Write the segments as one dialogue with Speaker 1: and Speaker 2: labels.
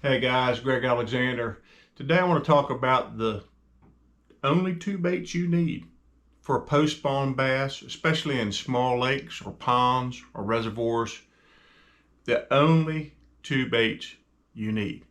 Speaker 1: Hey guys, Greg Alexander. Today I want to talk about the only two baits you need for a post-spawn bass, especially in small lakes or ponds or reservoirs. The only two baits you need.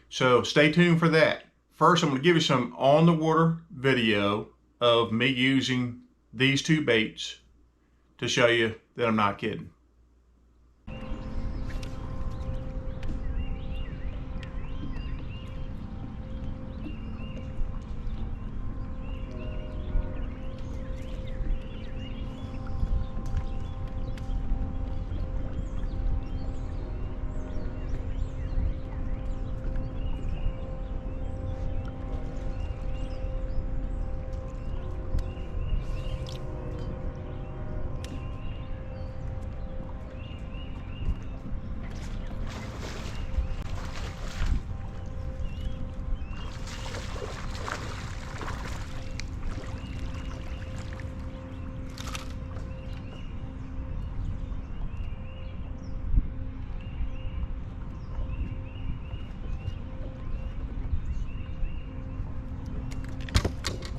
Speaker 1: So stay tuned for that. First, I'm going to give you some on-the-water video of me using these two baits to show you that I'm not kidding.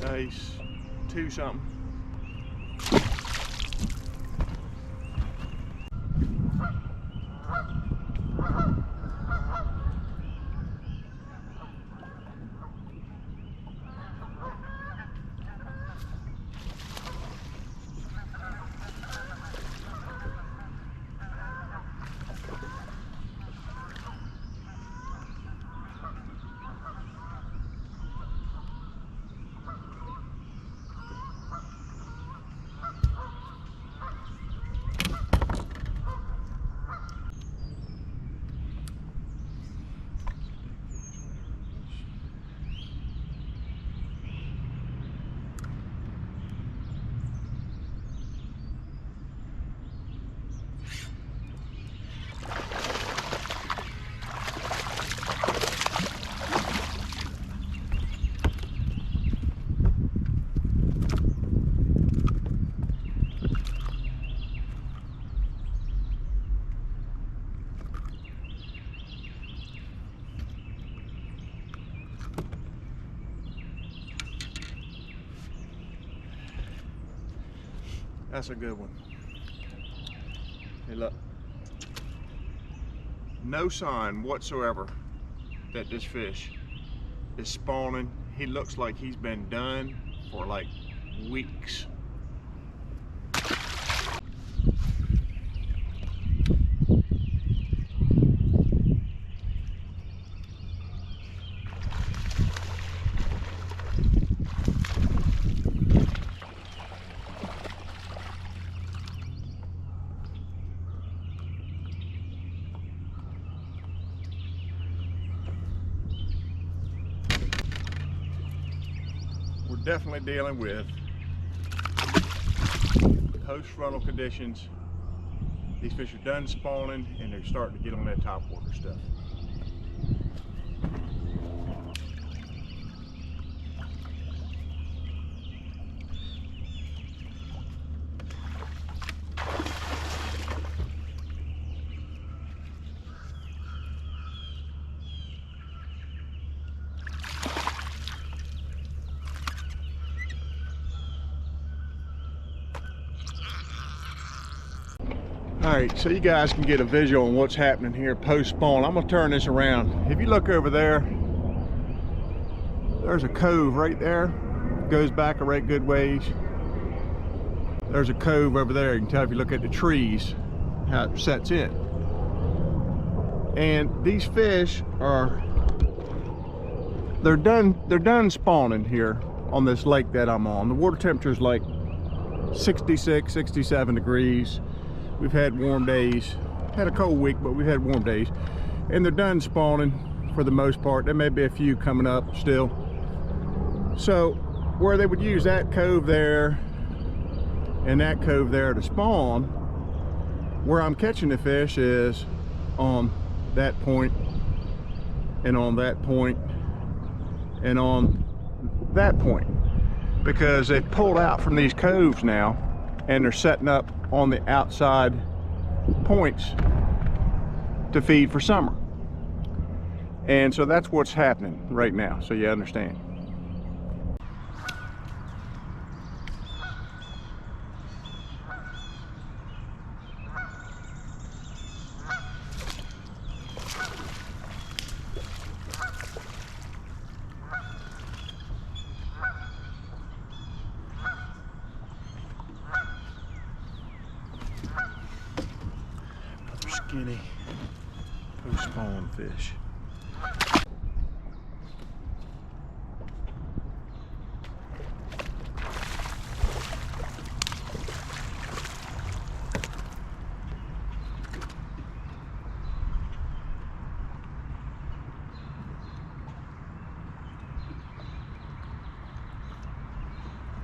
Speaker 1: Nice, 2-something. That's a good one. Hey, look. No sign whatsoever that this fish is spawning. He looks like he's been done for like weeks. We're definitely dealing with post-frontal conditions. These fish are done spawning and they're starting to get on that topwater stuff. Alright, so you guys can get a visual on what's happening here post-spawn. I'm going to turn this around. If you look over there, there's a cove right there. It goes back a right good ways. There's a cove over there. You can tell if you look at the trees how it sets in. And these fish are, they're done spawning here on this lake that I'm on. The water temperature is like 66, 67 degrees. We've had warm days, had a cold week, but we've had warm days. And they're done spawning for the most part. There may be a few coming up still. So where they would use that cove there and that cove there to spawn, where I'm catching the fish is on that point and on that point and on that point, because they've pulled out from these coves now and they're setting up on the outside points to feed for summer. And so that's what's happening right now, so you understand. Skinny post-spawn fish.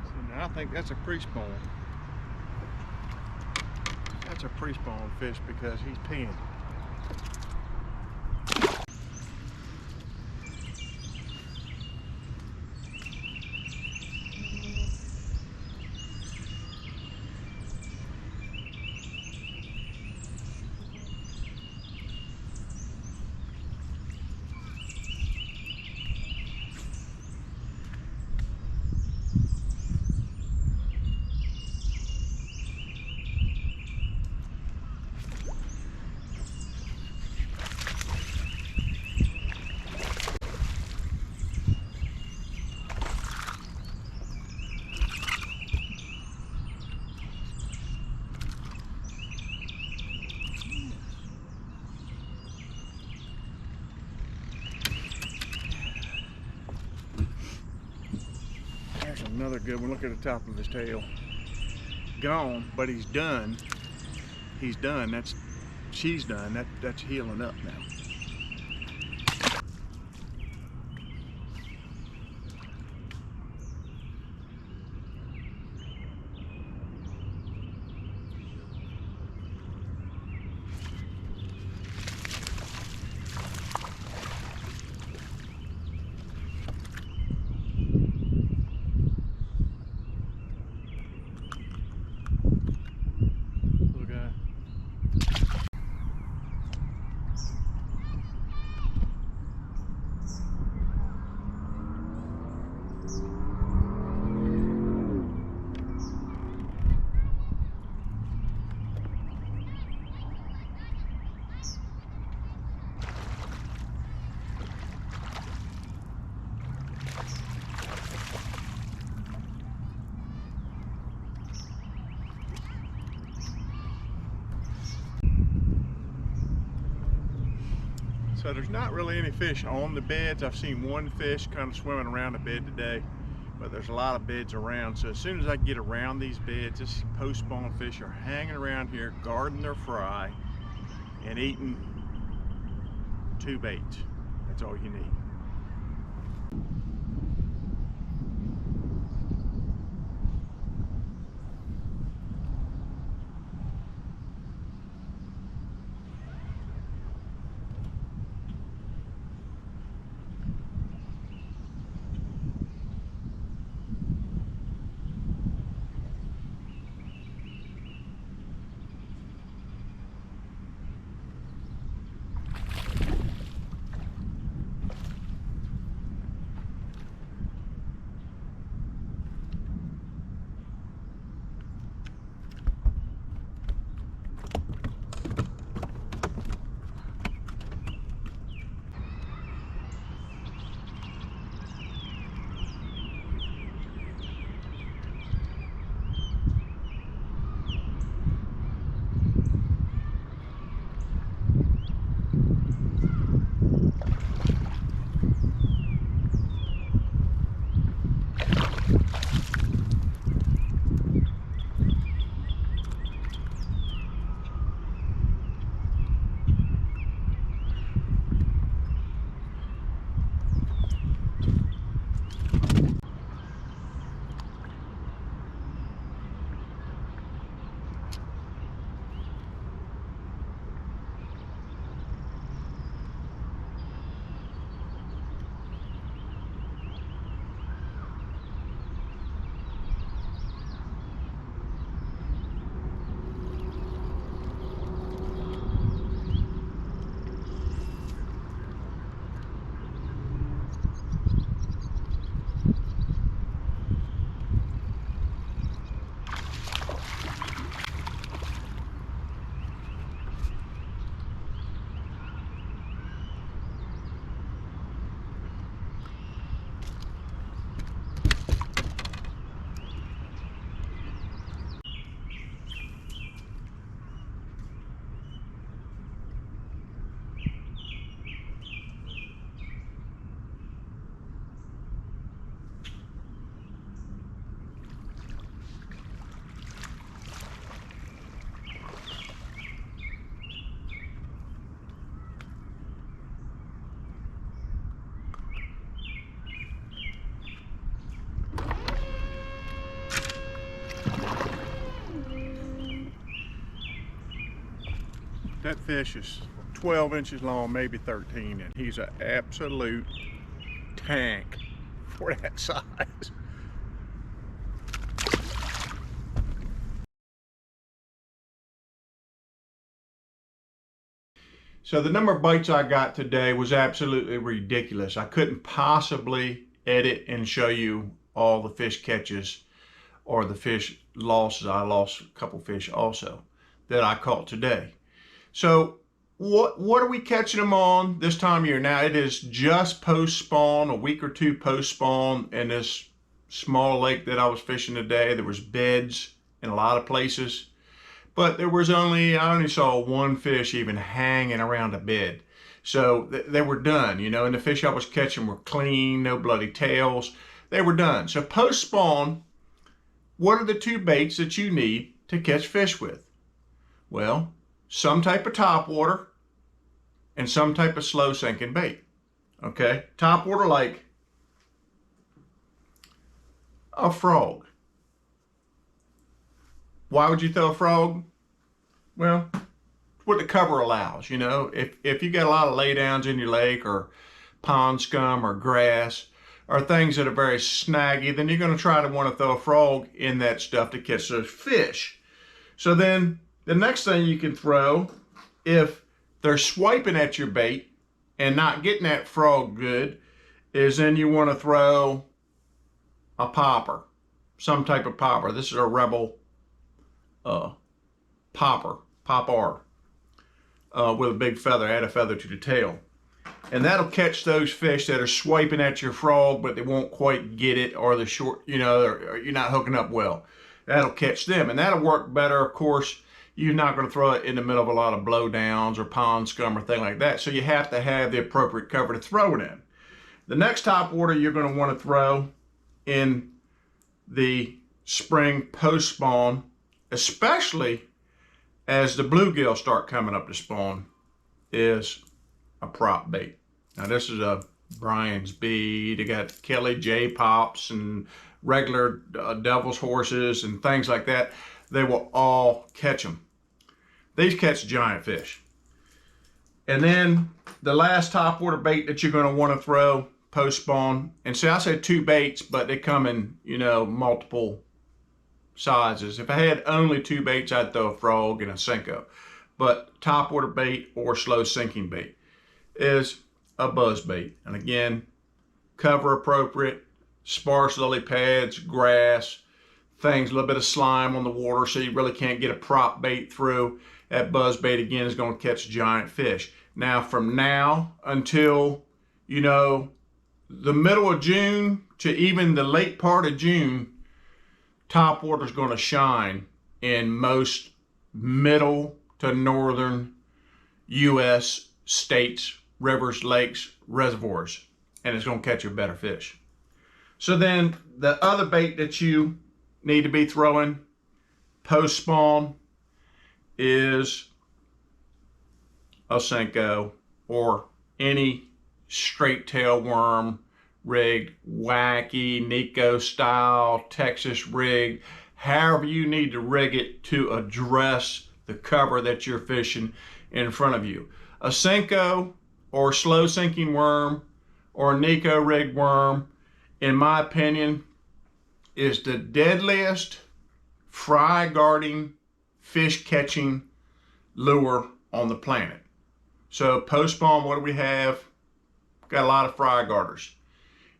Speaker 1: So now I think that's a pre-spawn. That's a pre-spawn fish because he's peeing. There's another good one. Look at the top of his tail. Gone, but he's done. He's done. She's done. That's healing up now. So there's not really any fish on the beds. I've seen one fish kind of swimming around the bed today, but there's a lot of beds around. So as soon as I get around these beds, this post-spawn fish are hanging around here, guarding their fry and eating 2 baits. That's all you need. That fish is 12 inches long, maybe 13, and he's an absolute tank for that size. So the number of bites I got today was absolutely ridiculous. I couldn't possibly edit and show you all the fish catches or the fish losses. I lost a couple fish also that I caught today. So what are we catching them on this time of year? Now it is just post spawn, a week or two post spawn in this small lake that I was fishing today. There was beds in a lot of places. But there was I only saw one fish even hanging around a bed. So they were done, you know, and the fish I was catching were clean, no bloody tails. They were done. So post spawn, what are the two baits that you need to catch fish with? Well, some type of topwater and some type of slow sinking bait. Okay, topwater like a frog. Why would you throw a frog? Well, what the cover allows, you know. If you got a lot of laydowns in your lake or pond scum or grass or things that are very snaggy, then you're going to try to want to throw a frog in that stuff to catch those fish. So then the next thing you can throw, if they're swiping at your bait and not getting that frog good, is then you want to throw a popper, some type of popper. This is a Rebel popper with a big feather, add a feather to the tail. And that'll catch those fish that are swiping at your frog, but they won't quite get it, or the short, you know, or you're not hooking up well. That'll catch them, and that'll work better. Of course, you're not going to throw it in the middle of a lot of blowdowns or pond scum or thing like that. So you have to have the appropriate cover to throw it in. The next topwater you're going to want to throw in the spring post spawn, especially as the bluegill start coming up to spawn, is a prop bait. Now this is a Brian's bead. They got Kelly J pops and regular devil's horses and things like that. They will all catch them. These catch giant fish. And then the last topwater bait that you're going to want to throw post spawn, and see, I said two baits, but they come in, you know, multiple sizes. If I had only two baits, I'd throw a frog and a Senko. But topwater bait or slow sinking bait is a buzz bait. And again, cover appropriate, sparse lily pads, grass, things, a little bit of slime on the water so you really can't get a prop bait through. That buzz bait again is going to catch giant fish. Now from now until, you know, the middle of June to even the late part of June, topwater is going to shine in most middle to northern U.S. states, rivers, lakes, reservoirs, and it's going to catch you better fish. So then the other bait that you need to be throwing post spawn is a Senko or any straight tail worm rigged, wacky, Nico style, Texas rig, however you need to rig it to address the cover that you're fishing in front of you. A Senko or slow sinking worm or Nico rigged worm, in my opinion, is the deadliest fry guarding, fish catching lure on the planet. So post spawn, what do we have? Got a lot of fry garters.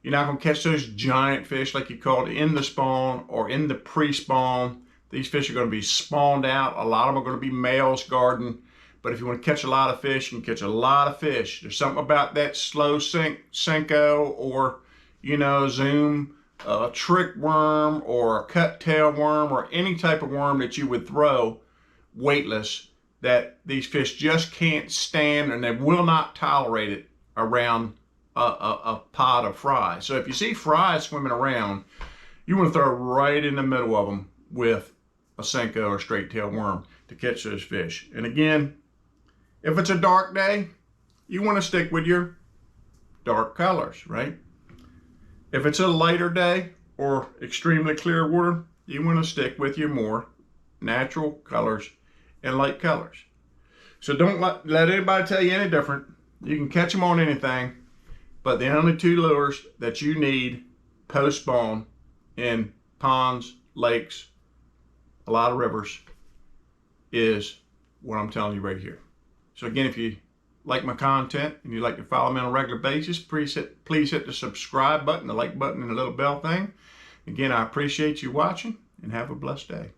Speaker 1: You're not going to catch those giant fish like you caught in the spawn or in the pre-spawn. These fish are going to be spawned out. A lot of them are going to be males guarding. But if you want to catch a lot of fish, you can catch a lot of fish. There's something about that slow Senko or, you know, zoom, trick worm or a cut tail worm or any type of worm that you would throw weightless that these fish just can't stand and they will not tolerate it around a pot of fry. So if you see fry swimming around, you want to throw right in the middle of them with a Senko or straight tail worm to catch those fish. And again, if it's a dark day, you want to stick with your dark colors, right? If it's a lighter day or extremely clear water, you want to stick with your more natural colors and light colors. So don't let anybody tell you any different. You can catch them on anything, but the only two lures that you need post-spawn in ponds, lakes, a lot of rivers is what I'm telling you right here. So again, if you like my content and you'd like to follow me on a regular basis, please hit the subscribe button, the like button, and the little bell thing. Again, I appreciate you watching, and have a blessed day.